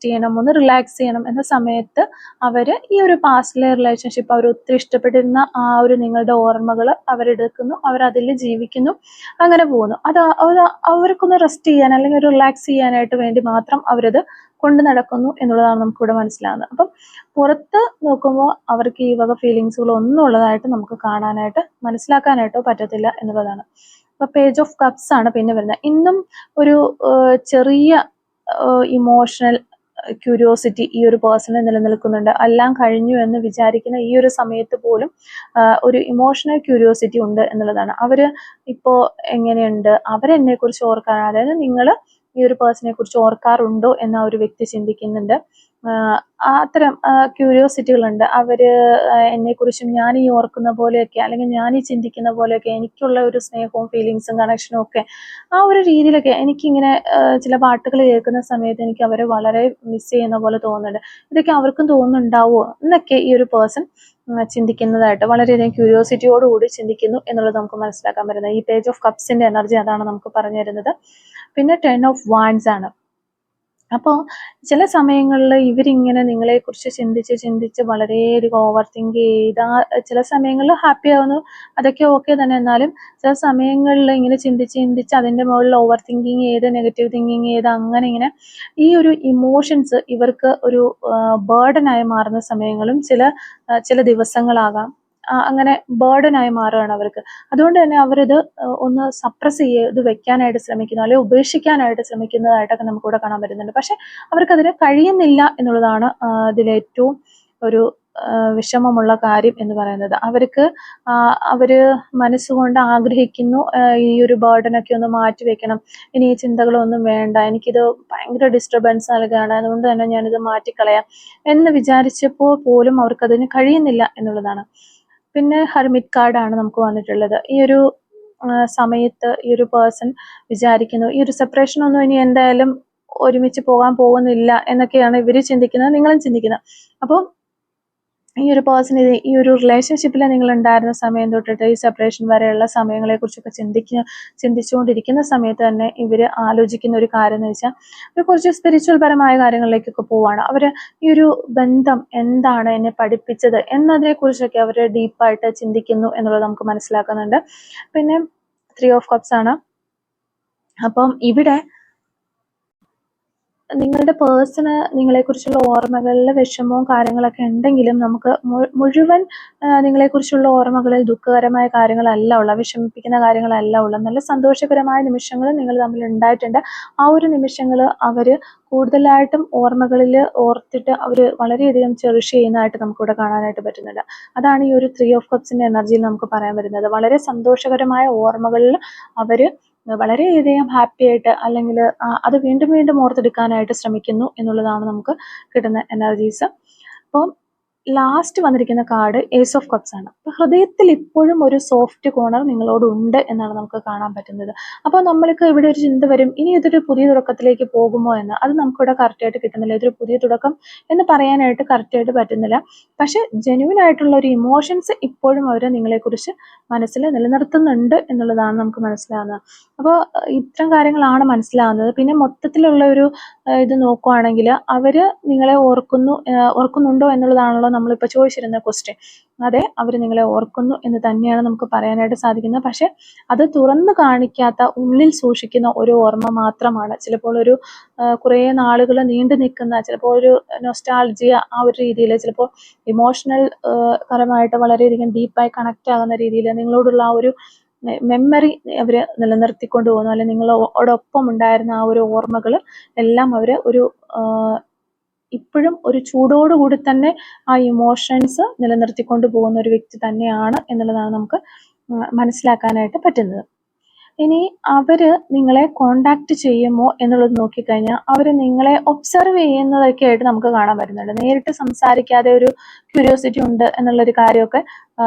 ചെയ്യണം, ഒന്ന് റിലാക്സ് ചെയ്യണം എന്ന സമയത്ത് അവർ ഈ ഒരു പാസ്റ്റിലെ റിലേഷൻഷിപ്പ്, അവർ ഒത്തിരി ഇഷ്ടപ്പെട്ടിരുന്ന ആ ഒരു നിങ്ങളുടെ ഓർമ്മകൾ അവരെടുക്കുന്നു, അവരതിൽ ജീവിക്കുന്നു, അങ്ങനെ പോകുന്നു. അത് അവർക്കൊന്ന് റെസ്റ്റ് ചെയ്യാൻ, അല്ലെങ്കിൽ ഒരു റിലാക്സ് ചെയ്യാനായിട്ട് വേണ്ടി മാത്രം അവരത് കൊണ്ടു നടക്കുന്നു എന്നുള്ളതാണ് നമുക്കിവിടെ മനസ്സിലാകുന്നത്. അപ്പം പുറത്ത് നോക്കുമ്പോൾ അവർക്ക് ഈ വക ഫീലിങ്സുകൾ ഒന്നും ഉള്ളതായിട്ട് നമുക്ക് കാണാനായിട്ട് മനസ്സിലാക്കാനായിട്ടോ പറ്റത്തില്ല എന്നുള്ളതാണ്. അപ്പൊ പേജ് ഓഫ് കപ്സ് ആണ് പിന്നെ വരുന്നത്. ഇന്നും ഒരു ചെറിയ ഇമോഷണൽ ക്യൂരിയോസിറ്റി ഈ ഒരു പേഴ്സണിൽ നിലനിൽക്കുന്നുണ്ട്. എല്ലാം കഴിഞ്ഞു എന്ന് വിചാരിക്കുന്ന ഈ ഒരു സമയത്ത് പോലും ഒരു ഇമോഷണൽ ക്യൂരിയോസിറ്റി ഉണ്ട് എന്നുള്ളതാണ്. അവര് ഇപ്പോ എങ്ങനെയുണ്ട്, അവരെന്നെ കുറിച്ച് ഓർക്കാൻ, അതായത് നിങ്ങൾ ഈ ഒരു പേഴ്സണെ കുറിച്ച് ഓർക്കാറുണ്ടോ എന്ന് ആ ഒരു വ്യക്തി ചിന്തിക്കുന്നുണ്ട്. അത്തരം ക്യൂരിയോസിറ്റികളുണ്ട്. അവര് എന്നെക്കുറിച്ചും ഞാൻ ഈ ഓർക്കുന്ന പോലെയൊക്കെ, അല്ലെങ്കിൽ ഞാൻ ഈ ചിന്തിക്കുന്ന പോലെയൊക്കെ എനിക്കുള്ള ഒരു സ്നേഹവും ഫീലിങ്സും കണക്ഷനും ഒക്കെ ആ ഒരു രീതിയിലൊക്കെ എനിക്കിങ്ങനെ ചില പാട്ടുകൾ കേൾക്കുന്ന സമയത്ത് എനിക്ക് അവരെ വളരെ മിസ് ചെയ്യുന്ന പോലെ തോന്നുന്നുണ്ട്. ഇതൊക്കെ അവർക്കും തോന്നുന്നുണ്ടാവോ എന്നൊക്കെ ഈ ഒരു പേഴ്സൺ ചിന്തിക്കുന്നതായിട്ട് വളരെയധികം ക്യൂരിയോസിറ്റിയോടുകൂടി ചിന്തിക്കുന്നു എന്നുള്ളത് നമുക്ക് മനസ്സിലാക്കാൻ പറ്റുന്നത്. ഈ പേജ് ഓഫ് കപ്സിന്റെ എനർജി അതാണ് നമുക്ക് പറഞ്ഞു തരുന്നത്. പിന്നെ 10 ഓഫ് വാൻഡ്സ് ആണ്. അപ്പോൾ ചില സമയങ്ങളിൽ ഇവരിങ്ങനെ നിങ്ങളെക്കുറിച്ച് ചിന്തിച്ച് വളരെയധികം ഓവർ തിങ്ക് ചെയ്ത് ചില സമയങ്ങളിൽ ഹാപ്പി ആവുന്നു, അതൊക്കെ ഓക്കെ തന്നെ. എന്നാലും ചില സമയങ്ങളിൽ ഇങ്ങനെ ചിന്തിച്ച് അതിൻ്റെ മുകളിൽ ഓവർ തിങ്കിങ് ചെയ്ത് നെഗറ്റീവ് തിങ്കിങ് ചെയ്ത് അങ്ങനെ ഇങ്ങനെ ഈ ഒരു ഇമോഷൻസ് ഇവർക്ക് ഒരു ബേർഡനായി മാറുന്ന സമയങ്ങളും ചില ദിവസങ്ങളാകാം. അങ്ങനെ ബേർഡനായി മാറുകയാണ് അവർക്ക്. അതുകൊണ്ട് തന്നെ അവരിത് ഒന്ന് സപ്രസ് ചെയ്ത് വെക്കാനായിട്ട് ശ്രമിക്കുന്നു, അല്ലെങ്കിൽ ഉപേക്ഷിക്കാനായിട്ട് ശ്രമിക്കുന്നതായിട്ടൊക്കെ നമുക്കിവിടെ കാണാൻ പറ്റുന്നുണ്ട്. പക്ഷെ അവർക്കതിന് കഴിയുന്നില്ല എന്നുള്ളതാണ് ഇതിലേറ്റവും ഒരു വിഷമമുള്ള കാര്യം എന്ന് പറയുന്നത്. അവര് മനസ്സുകൊണ്ട് ആഗ്രഹിക്കുന്നു ഈ ഒരു ബേർഡനൊക്കെ ഒന്ന് മാറ്റി വെക്കണം, ഇനി ഈ ചിന്തകളൊന്നും വേണ്ട, എനിക്കിത് ഭയങ്കര ഡിസ്റ്റർബൻസ് നൽകുകയാണ്, അതുകൊണ്ട് തന്നെ ഞാനിത് മാറ്റിക്കളയാം എന്ന് വിചാരിച്ചപ്പോൾ പോലും അവർക്കതിന് കഴിയുന്നില്ല എന്നുള്ളതാണ്. പിന്നെ ഹെർമിറ്റ് കാർഡാണ് നമുക്ക് വന്നിട്ടുള്ളത്. ഈ ഒരു സമയത്ത് ഈ ഒരു പേഴ്സൺ വിചാരിക്കുന്നു ഈ ഒരു സെപ്പറേഷൻ ഒന്നും ഇനി എന്തായാലും ഒരുമിച്ച് പോകാൻ പോകുന്നില്ല എന്നൊക്കെയാണ് ഇവര് ചിന്തിക്കുന്നത്, നിങ്ങളും ചിന്തിക്കുന്നത്. അപ്പോൾ ഈ ഒരു പേഴ്സൺ ഈ ഒരു റിലേഷൻഷിപ്പിൽ നിങ്ങൾ ഉണ്ടായിരുന്ന സമയം തൊട്ടിട്ട് ഈ സെപ്പറേഷൻ വരെയുള്ള സമയങ്ങളെ കുറിച്ചൊക്കെ ചിന്തിച്ചുകൊണ്ടിരിക്കുന്ന സമയത്ത് തന്നെ ഇവർ ആലോചിക്കുന്ന ഒരു കാര്യം എന്ന് വെച്ചാൽ ഒരു കുറച്ച് സ്പിരിച്വൽ പരമായ കാര്യങ്ങളിലേക്കൊക്കെ പോവാണ്. അവർ ഈ ഒരു ബന്ധം എന്താണ് എന്നെ പഠിപ്പിച്ചത് എന്നതിനെ കുറിച്ചൊക്കെ അവർ ഡീപ്പായിട്ട് ചിന്തിക്കുന്നു എന്നുള്ളത് നമുക്ക് മനസ്സിലാക്കുന്നുണ്ട്. പിന്നെ 3 ഓഫ് കപ്സ് ആണ്. അപ്പം ഇവിടെ നിങ്ങളുടെ പേഴ്സണ് നിങ്ങളെക്കുറിച്ചുള്ള ഓർമ്മകളിൽ വിഷമവും കാര്യങ്ങളൊക്കെ ഉണ്ടെങ്കിലും നമുക്ക് മുഴുവൻ നിങ്ങളെക്കുറിച്ചുള്ള ഓർമ്മകളിൽ ദുഃഖകരമായ കാര്യങ്ങളല്ല ഉള്ള, വിഷമിപ്പിക്കുന്ന കാര്യങ്ങളല്ല ഉള്ള, നല്ല സന്തോഷകരമായ നിമിഷങ്ങൾ നിങ്ങൾ തമ്മിൽ ഉണ്ടായിട്ടുണ്ട്. ആ ഒരു നിമിഷങ്ങൾ അവർ കൂടുതലായിട്ടും ഓർമ്മകളിൽ ഓർത്തിട്ട് അവർ വളരെയധികം ചെറിഷ് ചെയ്യുന്നതായിട്ട് നമുക്കിവിടെ കാണാനായിട്ട് പറ്റുന്നുണ്ട്. അതാണ് ഈ ഒരു 3 ഓഫ് കപ്സിന്റെ എനർജിയിൽ നമുക്ക് പറയാൻ പറ്റുന്നത്. വളരെ സന്തോഷകരമായ ഓർമ്മകളിൽ അവർ വളരെയധികം ഹാപ്പി ആയിട്ട്, അല്ലെങ്കിൽ അത് വീണ്ടും വീണ്ടും ഓർത്തെടുക്കാനായിട്ട് ശ്രമിക്കുന്നു എന്നുള്ളതാണ് നമുക്ക് കിട്ടുന്ന എനർജീസ്. അപ്പോൾ ലാസ്റ്റ് വന്നിരിക്കുന്ന കാർഡ് ഏസ് ഓഫ് കപ്സ് ആണ്. അപ്പോൾ ഹൃദയത്തിൽ ഇപ്പോഴും ഒരു സോഫ്റ്റ് കോർണർ നിങ്ങളോടുണ്ട് എന്നാണ് നമുക്ക് കാണാൻ പറ്റുന്നത്. അപ്പോൾ നമ്മൾക്ക് ഇവിടെ ഒരു ചിന്ത വരും, ഇനി ഇതൊരു പുതിയ തുടക്കത്തിലേക്ക് പോകുമോ എന്ന്. അത് നമുക്കിവിടെ കറക്റ്റായിട്ട് കിട്ടുന്നില്ല. ഇതൊരു പുതിയ തുടക്കം എന്ന് പറയാനായിട്ട് കറക്റ്റായിട്ട് പറ്റുന്നില്ല. പക്ഷെ ജെന്യുവൻ ആയിട്ടുള്ള ഒരു ഇമോഷൻസ് ഇപ്പോഴും അവർ നിങ്ങളെക്കുറിച്ച് മനസ്സിൽ നിലനിർത്തുന്നുണ്ട് എന്നുള്ളതാണ് നമുക്ക് മനസ്സിലാകുന്നത്. അപ്പോൾ ഇത്തരം കാര്യങ്ങളാണ് മനസ്സിലാകുന്നത്. പിന്നെ മൊത്തത്തിലുള്ള ഒരു ഇത് നോക്കുവാണെങ്കിൽ അവർ നിങ്ങളെ ഓർക്കുന്നുണ്ടോ എന്നുള്ളതാണല്ലോ നമ്മളിപ്പോൾ ചോദിച്ചിരുന്ന ക്വസ്റ്റ്യൻ. അതെ, അവർ നിങ്ങളെ ഓർക്കുന്നു എന്ന് തന്നെയാണ് നമുക്ക് പറയാനായിട്ട് സാധിക്കുന്നത്. പക്ഷെ അത് തുറന്നു കാണിക്കാത്ത, ഉള്ളിൽ സൂക്ഷിക്കുന്ന ഒരു ഓർമ്മ മാത്രമാണ്. ചിലപ്പോൾ ഒരു കുറേ നാളുകൾ നീണ്ടു നിൽക്കുന്ന, ചിലപ്പോൾ ഒരു നൊസ്റ്റാൾജിയ ആ ഒരു രീതിയിൽ, ചിലപ്പോൾ ഇമോഷണൽ പരമായിട്ട് വളരെയധികം ഡീപ്പായി കണക്റ്റ് ആകുന്ന രീതിയിൽ നിങ്ങളോടുള്ള ആ ഒരു മെമ്മറി അവർ നിലനിർത്തിക്കൊണ്ട് പോകുന്നു, അല്ലെങ്കിൽ നിങ്ങളോടൊപ്പം ഉണ്ടായിരുന്ന ആ ഒരു ഓർമ്മകൾ എല്ലാം അവർ ഒരു ഇപ്പോഴും ഒരു ചൂടോടുകൂടി തന്നെ ആ ഇമോഷൻസ് നിലനിർത്തിക്കൊണ്ട് പോകുന്ന ഒരു വ്യക്തി തന്നെയാണ് എന്നുള്ളതാണ് നമുക്ക് മനസ്സിലാക്കാനായിട്ട് പറ്റുന്നത്. ഇനി അവര് നിങ്ങളെ കോണ്ടാക്ട് ചെയ്യുമോ എന്നുള്ളത് നോക്കിക്കഴിഞ്ഞാൽ അവർ നിങ്ങളെ ഒബ്സർവ് ചെയ്യുന്നതൊക്കെ ആയിട്ട് നമുക്ക് കാണാൻ പറ്റുന്നുണ്ട്. നേരിട്ട് സംസാരിക്കാതെ ഒരു ക്യൂരിയോസിറ്റി ഉണ്ട് എന്നുള്ളൊരു കാര്യമൊക്കെ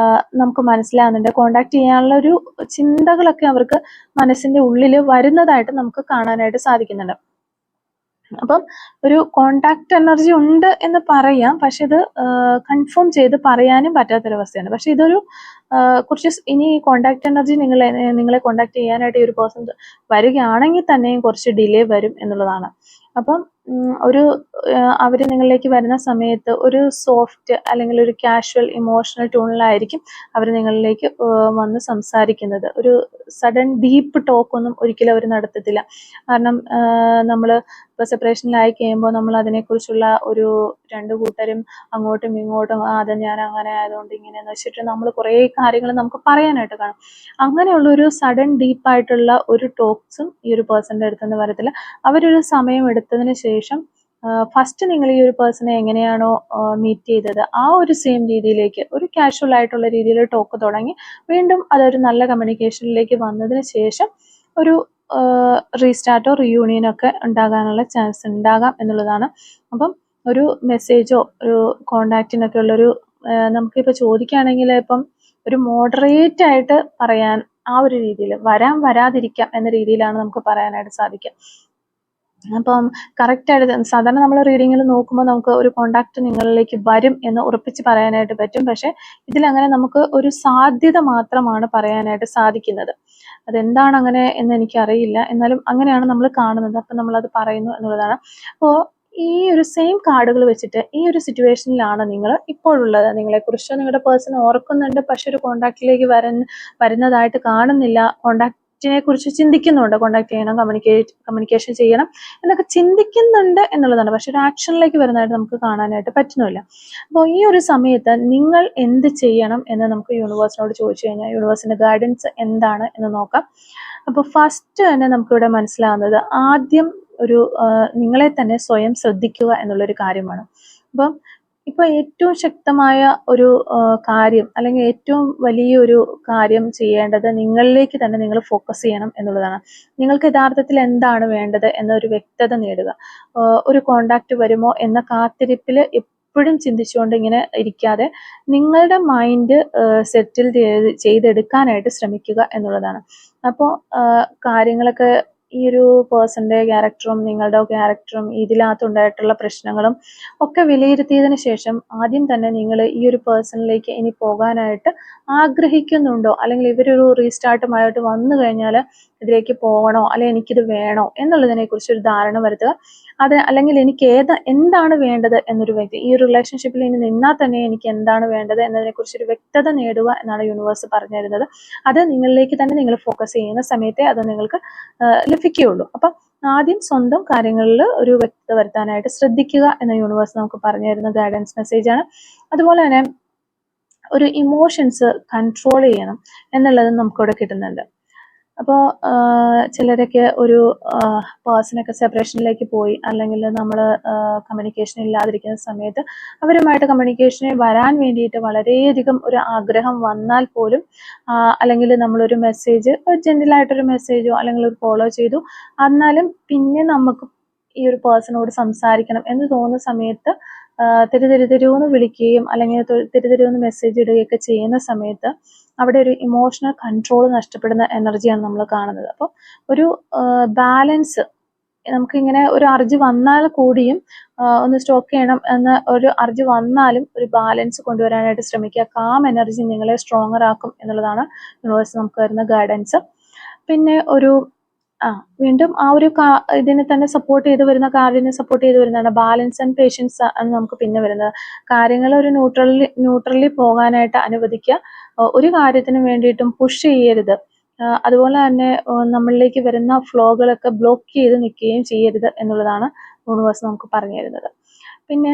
നമുക്ക് മനസ്സിലാകുന്നുണ്ട്. കോണ്ടാക്ട് ചെയ്യാനുള്ള ഒരു ചിന്തകളൊക്കെ അവർക്ക് മനസ്സിന്റെ ഉള്ളിൽ വരുന്നതായിട്ട് നമുക്ക് കാണാനായിട്ട് സാധിക്കുന്നുണ്ട്. അപ്പം ഒരു കോണ്ടാക്ട് എനർജി ഉണ്ട് എന്ന് പറയാം, പക്ഷെ ഇത് കൺഫേം ചെയ്ത് പറയാനും പറ്റാത്തൊരവസ്ഥയാണ്. പക്ഷെ ഇതൊരു കുറച്ച് ഇനി കോണ്ടാക്ട് എനർജി നിങ്ങളെ കോണ്ടാക്ട് ചെയ്യാനായിട്ട് ഈ ഒരു പേഴ്സൺ വരികയാണെങ്കിൽ തന്നെയും കുറച്ച് ഡിലേ വരും എന്നുള്ളതാണ്. അപ്പം അവർ നിങ്ങളിലേക്ക് വരുന്ന സമയത്ത് ഒരു സോഫ്റ്റ് അല്ലെങ്കിൽ ഒരു കാഷ്വൽ ഇമോഷണൽ ടൂണിലായിരിക്കും അവർ നിങ്ങളിലേക്ക് വന്ന് സംസാരിക്കുന്നത്. ഒരു സഡൻ ഡീപ്പ് ടോക്കൊന്നും ഒരിക്കലും അവർ നടത്തത്തില്ല. കാരണം നമ്മൾ ഇപ്പോൾ സെപ്പറേഷനിലായി കഴിയുമ്പോൾ നമ്മൾ അതിനെക്കുറിച്ചുള്ള ഒരു രണ്ട് കൂട്ടരും അങ്ങോട്ടും ഇങ്ങോട്ടും അത് ഞാൻ അങ്ങനെ ആയതുകൊണ്ട് ഇങ്ങനെയെന്ന് വെച്ചിട്ട് നമ്മൾ കുറേ കാര്യങ്ങൾ നമുക്ക് പറയാനായിട്ട് കാണും. അങ്ങനെയുള്ളൊരു സഡൻ ഡീപ്പായിട്ടുള്ള ഒരു ടോക്സും ഈ ഒരു പേഴ്സൻ്റെ അടുത്തുനിന്ന് വരത്തില്ല. അവരൊരു സമയം എടുത്തതിന് ശേഷം ഫസ്റ്റ് നിങ്ങൾ ഈ ഒരു പേഴ്സണെ എങ്ങനെയാണോ മീറ്റ് ചെയ്തത് ആ ഒരു സെയിം രീതിയിലേക്ക് ഒരു കാഷ്വൽ ആയിട്ടുള്ള രീതിയിൽ ടോക്ക് തുടങ്ങി വീണ്ടും അതൊരു നല്ല കമ്മ്യൂണിക്കേഷനിലേക്ക് വന്നതിന് ശേഷം ഒരു റീസ്റ്റാർട്ടോ റിയൂണിയനോ ഒക്കെ ഉണ്ടാകാനുള്ള ചാൻസ് ഉണ്ടാകാം എന്നുള്ളതാണ്. അപ്പം ഒരു മെസ്സേജോ ഒരു കോണ്ടാക്റ്റിനൊക്കെ ഉള്ളൊരു നമുക്കിപ്പോൾ ചോദിക്കുകയാണെങ്കിൽ ഇപ്പം ഒരു മോഡറേറ്റ് ആയിട്ട് പറയാൻ ആ ഒരു രീതിയിൽ വരാതിരിക്കാം എന്ന രീതിയിലാണ് നമുക്ക് പറയാനായിട്ട് സാധിക്കുക. അപ്പം കറക്റ്റായിട്ട് സാധാരണ നമ്മൾ റീഡിങ്ങിൽ നോക്കുമ്പോൾ നമുക്ക് ഒരു കോണ്ടാക്ട് നിങ്ങളിലേക്ക് വരും എന്ന് ഉറപ്പിച്ച് പറയാനായിട്ട് പറ്റും. പക്ഷെ ഇതിലങ്ങനെ നമുക്ക് ഒരു സാധ്യത മാത്രമാണ് പറയാനായിട്ട് സാധിക്കുന്നത്. അതെന്താണ് അങ്ങനെ എന്ന് എനിക്കറിയില്ല. എന്നാലും അങ്ങനെയാണ് നമ്മൾ കാണുന്നത്. അപ്പം നമ്മളത് പറയുന്നു എന്നുള്ളതാണ്. അപ്പോൾ ഈ ഒരു സെയിം കാർഡുകൾ വെച്ചിട്ട് ഈ ഒരു സിറ്റുവേഷനിലാണ് നിങ്ങൾ ഇപ്പോഴുള്ളത്. നിങ്ങളെക്കുറിച്ച് നിങ്ങളുടെ പേഴ്സൺ ഓർക്കുന്നുണ്ട്, പക്ഷെ ഒരു കോണ്ടാക്റ്റിലേക്ക് വരുന്നതായിട്ട് കാണുന്നില്ല. കോണ്ടാക്റ്റിനെ കുറിച്ച് ചിന്തിക്കുന്നുണ്ട്, കോണ്ടാക്ട് ചെയ്യണം, കമ്മ്യൂണിക്കേഷൻ ചെയ്യണം എന്നൊക്കെ ചിന്തിക്കുന്നുണ്ട് എന്നുള്ളതാണ്. പക്ഷെ ഒരു ആക്ഷനിലേക്ക് വരുന്നതായിട്ട് നമുക്ക് കാണാനായിട്ട് പറ്റുന്നില്ല. അപ്പോൾ ഈ ഒരു സമയത്ത് നിങ്ങൾ എന്ത് ചെയ്യണം എന്ന് നമുക്ക് യൂണിവേഴ്സിനോട് ചോദിച്ചു കഴിഞ്ഞാൽ യൂണിവേഴ്സിന്റെ ഗൈഡൻസ് എന്താണ് എന്ന് നോക്കാം. അപ്പോൾ ഫസ്റ്റ് തന്നെ നമുക്കിവിടെ മനസ്സിലാവുന്നത് ആദ്യം ഒരു നിങ്ങളെ തന്നെ സ്വയം ശ്രദ്ധിക്കുക എന്നുള്ളൊരു കാര്യമാണ്. അപ്പം ഇപ്പൊ ഏറ്റവും ശക്തമായ ഒരു കാര്യം അല്ലെങ്കിൽ ഏറ്റവും വലിയൊരു കാര്യം ചെയ്യേണ്ടത് നിങ്ങളിലേക്ക് തന്നെ നിങ്ങൾ ഫോക്കസ് ചെയ്യണം എന്നുള്ളതാണ്. നിങ്ങൾക്ക് യഥാർത്ഥത്തിൽ എന്താണ് വേണ്ടത് എന്നൊരു വ്യക്തത നേടുക. ഒരു കോണ്ടാക്ട് വരുമോ എന്ന കാത്തിരിപ്പിൽ എപ്പോഴും ചിന്തിച്ചുകൊണ്ട് ഇങ്ങനെ ഇരിക്കാതെ നിങ്ങളുടെ മൈൻഡ് സെറ്റിൽ ചെയ്തെടുക്കാനായിട്ട് ശ്രമിക്കുക എന്നുള്ളതാണ്. അപ്പോൾ കാര്യങ്ങളൊക്കെ ഈ ഒരു പേഴ്സന്റെ ക്യാരക്ടറും നിങ്ങളുടെ ക്യാരക്ടറും ഇതിനകത്തുണ്ടായിട്ടുള്ള പ്രശ്നങ്ങളും ഒക്കെ വിലയിരുത്തിയതിനു ശേഷം ആദ്യം തന്നെ നിങ്ങൾ ഈ ഒരു പേഴ്സണിലേക്ക് ഇനി പോകാനായിട്ട് ആഗ്രഹിക്കുന്നുണ്ടോ, അല്ലെങ്കിൽ ഇവരൊരു റീസ്റ്റാർട്ടുമായിട്ട് വന്നു കഴിഞ്ഞാൽ ഇതിലേക്ക് പോകണോ അല്ലെങ്കിൽ എനിക്കിത് വേണോ എന്നുള്ളതിനെ കുറിച്ച് ഒരു ധാരണ വരുത്തുക. അത് അല്ലെങ്കിൽ എനിക്ക് എന്താണ് വേണ്ടത് എന്നൊരു വ്യക്തി ഈ ഒരു റിലേഷൻഷിപ്പിൽ ഇനി നിന്നാൽ തന്നെ എനിക്ക് എന്താണ് വേണ്ടത് എന്നതിനെ കുറിച്ചൊരു വ്യക്തത നേടുക എന്നാണ് യൂണിവേഴ്സ് പറഞ്ഞു തരുന്നത്. അത് നിങ്ങളിലേക്ക് തന്നെ നിങ്ങൾ ഫോക്കസ് ചെയ്യുന്ന സമയത്തെ അത് നിങ്ങൾക്ക് ലഭിക്കുകയുള്ളൂ. അപ്പം ആദ്യം സ്വന്തം കാര്യങ്ങളിൽ ഒരു വ്യക്തത വരുത്താനായിട്ട് ശ്രദ്ധിക്കുക എന്ന യൂണിവേഴ്സ് നമുക്ക് പറഞ്ഞു തരുന്ന ഗൈഡൻസ് മെസ്സേജാണ്. അതുപോലെ തന്നെ ഒരു ഇമോഷൻസ് കൺട്രോൾ ചെയ്യണം എന്നുള്ളത് നമുക്കിവിടെ കിട്ടുന്നുണ്ട്. അപ്പോൾ ചിലരൊക്കെ ഒരു പേഴ്സണൊക്കെ സെപ്പറേഷനിലേക്ക് പോയി അല്ലെങ്കിൽ നമ്മൾ കമ്മ്യൂണിക്കേഷൻ ഇല്ലാതിരിക്കുന്ന സമയത്ത് അവരുമായിട്ട് കമ്മ്യൂണിക്കേഷനിൽ വരാൻ വേണ്ടിയിട്ട് വളരെയധികം ഒരു ആഗ്രഹം വന്നാൽ പോലും അല്ലെങ്കിൽ നമ്മളൊരു മെസ്സേജ് ജെന്റിലായിട്ടൊരു മെസ്സേജോ അല്ലെങ്കിൽ ഒരു ഫോളോ ചെയ്തു, എന്നാലും പിന്നെ നമുക്ക് ഈ ഒരു പേഴ്സണോട് സംസാരിക്കണം എന്ന് തോന്നുന്ന സമയത്ത് തിരുന്ന് വിളിക്കുകയും അല്ലെങ്കിൽ തിരുന്ന് മെസ്സേജ് ഇടുകയൊക്കെ ചെയ്യുന്ന സമയത്ത് അവിടെ ഒരു ഇമോഷണൽ കൺട്രോൾ നഷ്ടപ്പെടുന്ന എനർജിയാണ് നമ്മൾ കാണുന്നത്. അപ്പോൾ ഒരു ബാലൻസ് നമുക്കിങ്ങനെ ഒരു അർജ് വന്നാൽ കൂടിയും ഒന്ന് സ്റ്റോക്ക് ചെയ്യണം എന്ന ഒരു അർജ് വന്നാലും ഒരു ബാലൻസ് കൊണ്ടുവരാനായിട്ട് ശ്രമിക്കുക. കാം എനർജി നിങ്ങളെ സ്ട്രോങ്ങർ ആക്കും എന്നുള്ളതാണ് യൂണിവേഴ്സ് നമുക്ക് വരുന്ന ഗൈഡൻസ്. പിന്നെ ഒരു വീണ്ടും ആ ഒരു ഇതിനെ തന്നെ സപ്പോർട്ട് ചെയ്ത് വരുന്ന കാർഡിനെ സപ്പോർട്ട് ചെയ്ത് വരുന്നതാണ് ബാലൻസ് ആൻഡ് പേഷ്യൻസ് ആണ് നമുക്ക് പിന്നെ വരുന്നത്. കാര്യങ്ങൾ ഒരു ന്യൂട്രലി പോകാനായിട്ട് അനുവദിക്കുക. ഒരു കാര്യത്തിന് വേണ്ടിയിട്ടും പുഷ് ചെയ്യരുത്. അതുപോലെ തന്നെ നമ്മളിലേക്ക് വരുന്ന ഫ്ലോകളൊക്കെ ബ്ലോക്ക് ചെയ്ത് നിൽക്കുകയും ചെയ്യരുത് എന്നുള്ളതാണ് യൂണിവേഴ്സ് നമുക്ക് പറഞ്ഞു തരുന്നത്. പിന്നെ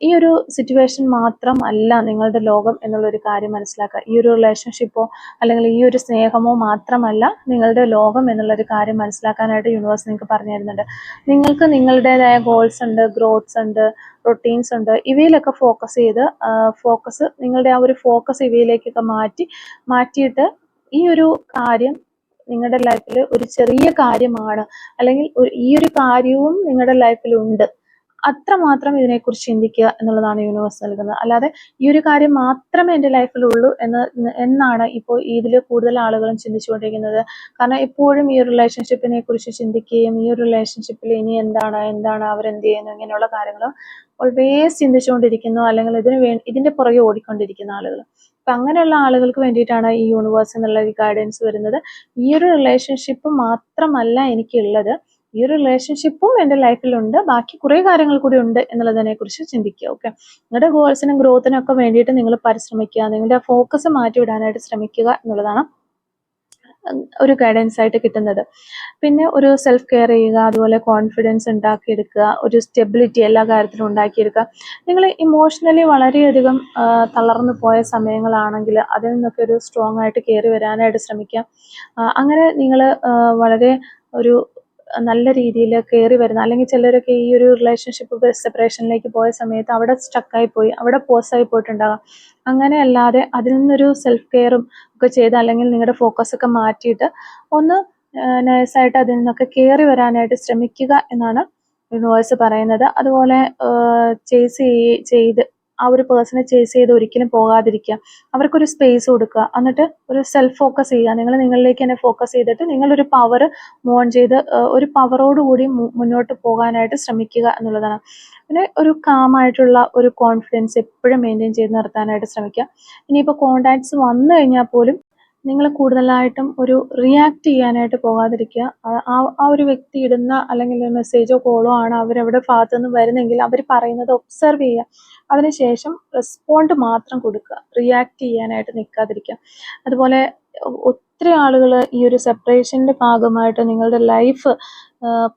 ഈ ഒരു സിറ്റുവേഷൻ മാത്രമല്ല നിങ്ങളുടെ ലോകം എന്നുള്ളൊരു കാര്യം മനസ്സിലാക്കുക. ഈ ഒരു റിലേഷൻഷിപ്പോ അല്ലെങ്കിൽ ഈ ഒരു സ്നേഹമോ മാത്രമല്ല നിങ്ങളുടെ ലോകം എന്നുള്ളൊരു കാര്യം മനസ്സിലാക്കാനായിട്ട് യൂണിവേഴ്സ് നിങ്ങൾക്ക് പറഞ്ഞു തരുന്നുണ്ട്. നിങ്ങൾക്ക് നിങ്ങളുടേതായ ഗോൾസ് ഉണ്ട്, ഗ്രോത്ത്സ് ഉണ്ട്, റൊട്ടീൻസ് ഉണ്ട്. ഇവയിലൊക്കെ നിങ്ങളുടെ ആ ഒരു ഫോക്കസ് ഇവയിലേക്കൊക്കെ മാറ്റിയിട്ട് ഈ ഒരു കാര്യം നിങ്ങളുടെ ലൈഫിൽ ഒരു ചെറിയ കാര്യമാണ് അല്ലെങ്കിൽ ഈ ഒരു കാര്യവും നിങ്ങളുടെ ലൈഫിൽ ഉണ്ട്, അത്രമാത്രം ഇതിനെക്കുറിച്ച് ചിന്തിക്കുക എന്നുള്ളതാണ് യൂണിവേഴ്സ് നൽകുന്നത്. അല്ലാതെ ഈ ഒരു കാര്യം മാത്രമേ എൻ്റെ ലൈഫിലുള്ളൂ എന്നാണ് ഇപ്പോൾ ഇതിൽ കൂടുതൽ ആളുകളും ചിന്തിച്ചുകൊണ്ടിരിക്കുന്നത്. കാരണം എപ്പോഴും ഈ ഒരു റിലേഷൻഷിപ്പിനെ കുറിച്ച് ചിന്തിക്കുകയും ഈ ഒരു റിലേഷൻഷിപ്പിൽ ഇനി എന്താണ് അവരെന്ത് ചെയ്യുന്നു ഇങ്ങനെയുള്ള കാര്യങ്ങൾ ഓൾവേസ് ചിന്തിച്ചുകൊണ്ടിരിക്കുന്നു, അല്ലെങ്കിൽ ഇതിന്റെ പുറകെ ഓടിക്കൊണ്ടിരിക്കുന്ന ആളുകൾ. അപ്പം അങ്ങനെയുള്ള ആളുകൾക്ക് വേണ്ടിയിട്ടാണ് ഈ യൂണിവേഴ്സ് എന്നുള്ള ഒരു ഗൈഡൻസ് വരുന്നത്. ഈ ഒരു റിലേഷൻഷിപ്പ് മാത്രമല്ല എനിക്കുള്ളത്, ഈ ഒരു റിലേഷൻഷിപ്പും എൻ്റെ ലൈഫിലുണ്ട്, ബാക്കി കുറേ കാര്യങ്ങൾ കൂടി ഉണ്ട് എന്നുള്ളതിനെ കുറിച്ച് ചിന്തിക്കുക. ഓക്കെ, നിങ്ങളുടെ ഗോൾസിനും ഗ്രോത്തിനും ഒക്കെ വേണ്ടിയിട്ട് നിങ്ങൾ പരിശ്രമിക്കുക, നിങ്ങളുടെ ഫോക്കസ് മാറ്റിവിടാനായിട്ട് ശ്രമിക്കുക എന്നുള്ളതാണ് ഒരു ഗൈഡൻസ് ആയിട്ട് കിട്ടുന്നത്. പിന്നെ ഒരു സെൽഫ് കെയർ ചെയ്യുക, അതുപോലെ കോൺഫിഡൻസ് ഉണ്ടാക്കിയെടുക്കുക, ഒരു സ്റ്റെബിലിറ്റി എല്ലാ കാര്യത്തിലും ഉണ്ടാക്കിയെടുക്കുക. നിങ്ങൾ ഇമോഷണലി വളരെയധികം തളർന്നു പോയ സമയങ്ങളാണെങ്കിൽ അതിൽ നിന്നൊക്കെ ഒരു സ്ട്രോങ് ആയിട്ട് കയറി വരാനായിട്ട് ശ്രമിക്കുക. അങ്ങനെ നിങ്ങൾ വളരെ ഒരു നല്ല രീതിയിൽ കയറി വരുന്ന, അല്ലെങ്കിൽ ചിലരൊക്കെ ഈ ഒരു റിലേഷൻഷിപ്പ് സെപ്പറേഷനിലേക്ക് പോയ സമയത്ത് അവിടെ സ്റ്റക്കായി പോയി, അവിടെ പോസായി പോയിട്ടുണ്ടാകാം. അങ്ങനെ അല്ലാതെ അതിൽ നിന്നൊരു സെൽഫ് കെയറും ഒക്കെ ചെയ്ത്, അല്ലെങ്കിൽ നിങ്ങളുടെ ഫോക്കസ് ഒക്കെ മാറ്റിയിട്ട് ഒന്ന് നൈസായിട്ട് അതിൽ നിന്നൊക്കെ കയറി വരാനായിട്ട് ശ്രമിക്കുക എന്നാണ് യൂണിവേഴ്സ് പറയുന്നത്. അതുപോലെ ചെയ്ത് ആ ഒരു പേഴ്സണെ ചേസ് ചെയ്ത് ഒരിക്കലും പോകാതിരിക്കുക, അവർക്കൊരു സ്പേസ് കൊടുക്കുക, എന്നിട്ട് ഒരു സെൽഫ് ഫോക്കസ് ചെയ്യുക. നിങ്ങൾ നിങ്ങളിലേക്ക് തന്നെ ഫോക്കസ് ചെയ്തിട്ട് നിങ്ങളൊരു പവർ മോൺ ചെയ്ത് ഒരു പവറോടുകൂടി മുന്നോട്ട് പോകാനായിട്ട് ശ്രമിക്കുക എന്നുള്ളതാണ്. പിന്നെ ഒരു കാമായിട്ടുള്ള ഒരു കോൺഫിഡൻസ് എപ്പോഴും മെയിൻറ്റെയിൻ ചെയ്ത് നിർത്താനായിട്ട് ശ്രമിക്കുക. ഇനിയിപ്പോൾ കോണ്ടാക്ട്സ് വന്നു കഴിഞ്ഞാൽ പോലും നിങ്ങൾ കൂടുതലായിട്ടും ഒരു റിയാക്ട് ചെയ്യാനായിട്ട് പോകാതിരിക്കുക. ആ ഒരു വ്യക്തി ഇടുന്ന അല്ലെങ്കിൽ മെസ്സേജോ കോളോ ആണ് അവരവിടെ ഭാഗത്തു നിന്ന് വരുന്നെങ്കിൽ അവർ പറയുന്നത് ഒബ്സർവ് ചെയ്യുക, അതിനുശേഷം റെസ്പോണ്ട് മാത്രം കൊടുക്കുക, റിയാക്ട് ചെയ്യാനായിട്ട് നിൽക്കാതിരിക്കുക. അതുപോലെ ഒത്തിരി ആളുകൾ ഈ ഒരു സെപ്പറേഷൻ്റെ ഭാഗമായിട്ട് നിങ്ങളുടെ ലൈഫ്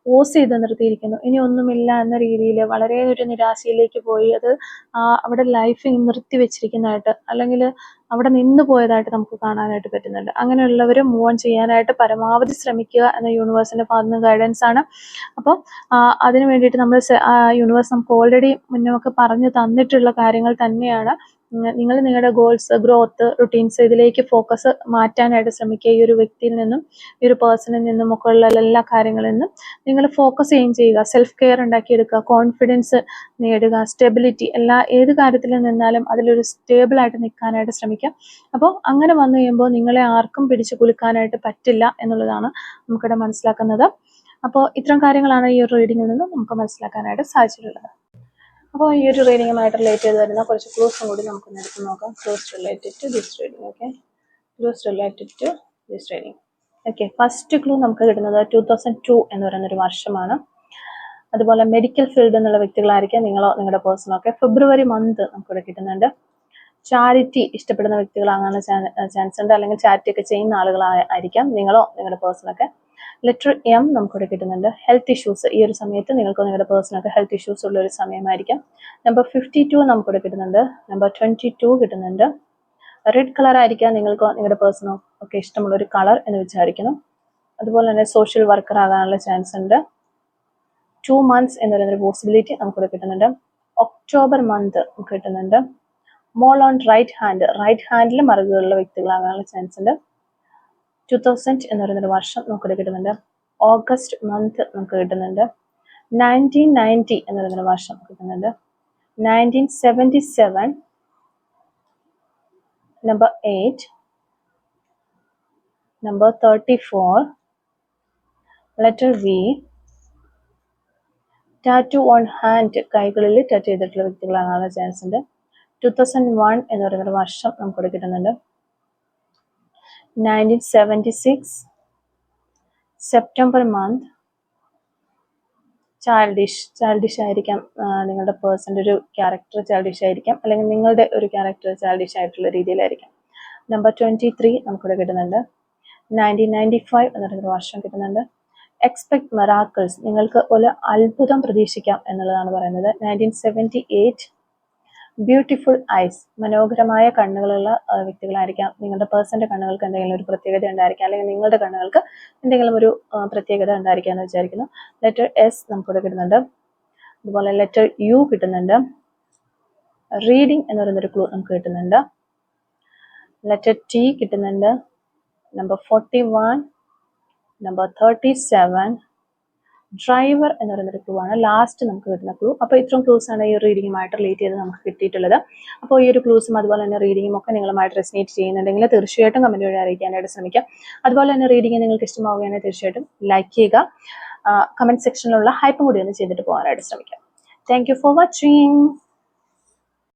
പോസ് ചെയ്ത് നിർത്തിയിരിക്കുന്നു. ഇനി ഒന്നുമില്ല എന്ന രീതിയിൽ വളരെ ഒരു നിരാശയിലേക്ക് പോയി അത് അവിടെ ലൈഫ് നിർത്തി വെച്ചിരിക്കുന്നതായിട്ട്, അല്ലെങ്കിൽ അവിടെ നിന്ന് പോയതായിട്ട് നമുക്ക് കാണാനായിട്ട് പറ്റുന്നുണ്ട്. അങ്ങനെയുള്ളവർ മൂവ് ഓൺ ചെയ്യാനായിട്ട് പരമാവധി ശ്രമിക്കുക എന്ന യൂണിവേഴ്സിൻ്റെ ഭാഗത്ത് നിന്ന് ഗൈഡൻസ് ആണ്. അപ്പോൾ അതിന് വേണ്ടിയിട്ട് നമ്മൾ യൂണിവേഴ്സ് നമുക്ക് ഓൾറെഡി മുന്നൊക്കെ പറഞ്ഞു തന്നിട്ടുള്ള കാര്യങ്ങൾ തന്നെയാണ്. നിങ്ങൾ നിങ്ങളുടെ ഗോൾസ്, ഗ്രോത്ത്, റുട്ടീൻസ് ഇതിലേക്ക് ഫോക്കസ് മാറ്റാനായിട്ട് ശ്രമിക്കുക. ഈ ഒരു വ്യക്തിയിൽ നിന്നും ഈ ഒരു പേഴ്സണിൽ നിന്നും ഒക്കെ ഉള്ള എല്ലാ കാര്യങ്ങളിൽ നിന്നും നിങ്ങൾ ഫോക്കസ് ചെയ്യുക. സെൽഫ് കെയർ ഉണ്ടാക്കിയെടുക്കുക, കോൺഫിഡൻസ് നേടുക, സ്റ്റെബിലിറ്റി, ഏത് കാര്യത്തിൽ നിന്നാലും അതിലൊരു സ്റ്റേബിളായിട്ട് നിൽക്കാനായിട്ട് ശ്രമിക്കുക. അപ്പോൾ അങ്ങനെ വന്നു കഴിയുമ്പോൾ നിങ്ങളെ ആർക്കും പിടിച്ചു കുലുക്കാനായിട്ട് പറ്റില്ല എന്നുള്ളതാണ് നമുക്കിവിടെ മനസ്സിലാക്കുന്നത്. അപ്പോൾ ഇത്തരം കാര്യങ്ങളാണ് ഈ ഒരു റീഡിങ്ങിൽ നിന്നും നമുക്ക് മനസ്സിലാക്കാനായിട്ട് സാധിച്ചിട്ടുള്ളത്. അപ്പോൾ ഈ ഒരു റീഡിങ്ങുമായിട്ട് റിലേറ്റ് ചെയ്ത് വരുന്ന കുറച്ച് ക്ലൂസും കൂടി നമുക്കൊന്ന് എടുത്ത് നോക്കാം. Clues related to this reading. Okay, clues related to this reading. Okay, first clue നമുക്ക് കിട്ടുന്നത് 2002 എന്ന് പറയുന്നൊരു വർഷമാണ്. അതുപോലെ മെഡിക്കൽ ഫീൽഡ് എന്നുള്ള വ്യക്തികളായിരിക്കാം നിങ്ങളോ നിങ്ങളുടെ പേഴ്സണോ ഒക്കെ. ഫെബ്രുവരി മന്ത് നമുക്കിവിടെ കിട്ടുന്നുണ്ട്. ചാരിറ്റി ഇഷ്ടപ്പെടുന്ന വ്യക്തികളാകാനുള്ള ചാൻസ് ഉണ്ട്, അല്ലെങ്കിൽ ചാരിറ്റി ഒക്കെ ചെയ്യുന്ന ആളുകളായിരിക്കാം നിങ്ങളോ നിങ്ങളുടെ പേഴ്സണൊക്കെ. ലെറ്റർ എം നമുക്കിവിടെ കിട്ടുന്നുണ്ട്. ഹെൽത്ത് ഇഷ്യൂസ്, ഈ ഒരു സമയത്ത് നിങ്ങൾക്ക് നിങ്ങളുടെ പേഴ്സണൊക്കെ ഹെൽത്ത് ഇഷ്യൂസ് ഉള്ള ഒരു സമയമായിരിക്കാം. നമ്പർ 52 നമുക്കിവിടെ കിട്ടുന്നുണ്ട്. നമ്പർ 22 കിട്ടുന്നുണ്ട്. റെഡ് കളർ ആയിരിക്കാം നിങ്ങൾക്കോ നിങ്ങളുടെ പേഴ്സണോ ഒക്കെ ഇഷ്ടമുള്ള ഒരു കളർ എന്ന് വിചാരിക്കുന്നു. അതുപോലെ തന്നെ സോഷ്യൽ വർക്കർ ആകാനുള്ള ചാൻസ് ഉണ്ട്. 2 months എന്ന് പറയുന്നൊരു പോസിബിലിറ്റി നമുക്കിവിടെ കിട്ടുന്നുണ്ട്. ഒക്ടോബർ മന്ത് നമുക്ക് കിട്ടുന്നുണ്ട്. മോൾ ഓൺ റൈറ്റ് ഹാൻഡിൽ മറുകുള്ള വ്യക്തികളാകാനുള്ള ചാൻസ് ഉണ്ട്. 2000 എന്ന് പറയുന്നൊരു വർഷം നമുക്കിവിടെ കിട്ടുന്നുണ്ട്. ഓഗസ്റ്റ് മന്ത് നമുക്ക് കിട്ടുന്നുണ്ട്. 1990 എന്ന് പറയുന്നൊരു വർഷം കിട്ടുന്നുണ്ട്. 1977, number 8, number 34, letter V. Tattoo on hand, കൈകളിൽ ടാറ്റു ചെയ്തിട്ടുള്ള വ്യക്തികളാകാനുള്ള ചാൻസ് ഉണ്ട്. 2001 എന്ന് പറയുന്നൊരു വർഷം നമുക്കിവിടെ കിട്ടുന്നുണ്ട്. 1976, സെപ്റ്റംബർ മന്ത്. ചൈൽഡിഷ് ആയിരിക്കാം നിങ്ങളുടെ പേഴ്സൻ്റെ ഒരു ക്യാരക്ടർ, ചൈൽഡിഷ് ആയിരിക്കാം, അല്ലെങ്കിൽ നിങ്ങളുടെ ഒരു ക്യാരക്ടർ ചൈൽഡിഷ് ആയിട്ടുള്ള രീതിയിലായിരിക്കാം. നമ്പർ 23 നമുക്കിവിടെ കിട്ടുന്നുണ്ട്. 1995 എന്ന് പറയുന്നൊരു വർഷം കിട്ടുന്നുണ്ട്. എക്സ്പെക്ട് മെറാക്കിൾസ്, നിങ്ങൾക്ക് ഒരു അത്ഭുതം പ്രതീക്ഷിക്കാം എന്നുള്ളതാണ് പറയുന്നത്. 1978, ബ്യൂട്ടിഫുൾ ഐസ്, മനോഹരമായ കണ്ണുകളുള്ള വ്യക്തികളായിരിക്കാം. നിങ്ങളുടെ പേഴ്സൻ്റെ കണ്ണുകൾക്ക് എന്തെങ്കിലും ഒരു പ്രത്യേകത ഉണ്ടായിരിക്കാം, അല്ലെങ്കിൽ നിങ്ങളുടെ കണ്ണുകൾക്ക് എന്തെങ്കിലും ഒരു പ്രത്യേകത ഉണ്ടായിരിക്കാം എന്ന് വിചാരിക്കുന്നു. ലെറ്റർ എസ് നമുക്കിവിടെ കിട്ടുന്നുണ്ട്. അതുപോലെ ലെറ്റർ യു കിട്ടുന്നുണ്ട്. റീഡിങ് എന്ന് പറയുന്നൊരു ക്ലൂ നമുക്ക് കിട്ടുന്നുണ്ട്. ലെറ്റർ ടി കിട്ടുന്നുണ്ട്. നമ്പർ 41, നമ്പർ 37, ഡ്രൈവർ എന്ന് പറയുന്നൊരു ക്ലൂ ആണ് ലാസ്റ്റ് നമുക്ക് കിട്ടുന്ന ക്ലൂ. അപ്പോൾ ഇത്രയും ക്ലൂസ് ആണ് ഈ ഒരു റീഡിങ്ങുമായിട്ട് റിലേറ്റ് ചെയ്ത് നമുക്ക് കിട്ടിയിട്ടുള്ളത്. അപ്പോൾ ഈ ഒരു ക്ലൂസും അതുപോലെ തന്നെ റീഡിങ്ങും ഒക്കെ നിങ്ങളുമായിട്ട് റെസിനേറ്റ് ചെയ്യുന്നുണ്ടെങ്കിൽ തീർച്ചയായിട്ടും കമൻറ്റ് വഴി അറിയിക്കാനായിട്ട് ശ്രമിക്കാം. അതുപോലെ തന്നെ റീഡിങ് നിങ്ങൾക്ക് ഇഷ്ടമാവുകയാണെങ്കിൽ തീർച്ചയായിട്ടും ലൈക്ക് ചെയ്യുക. കമൻറ്റ് സെക്ഷനിലുള്ള ഹൈപ്പും കൂടി ഒന്ന് ചെയ്തിട്ട് പോകാനായിട്ട് ശ്രമിക്കാം. Thank you for watching.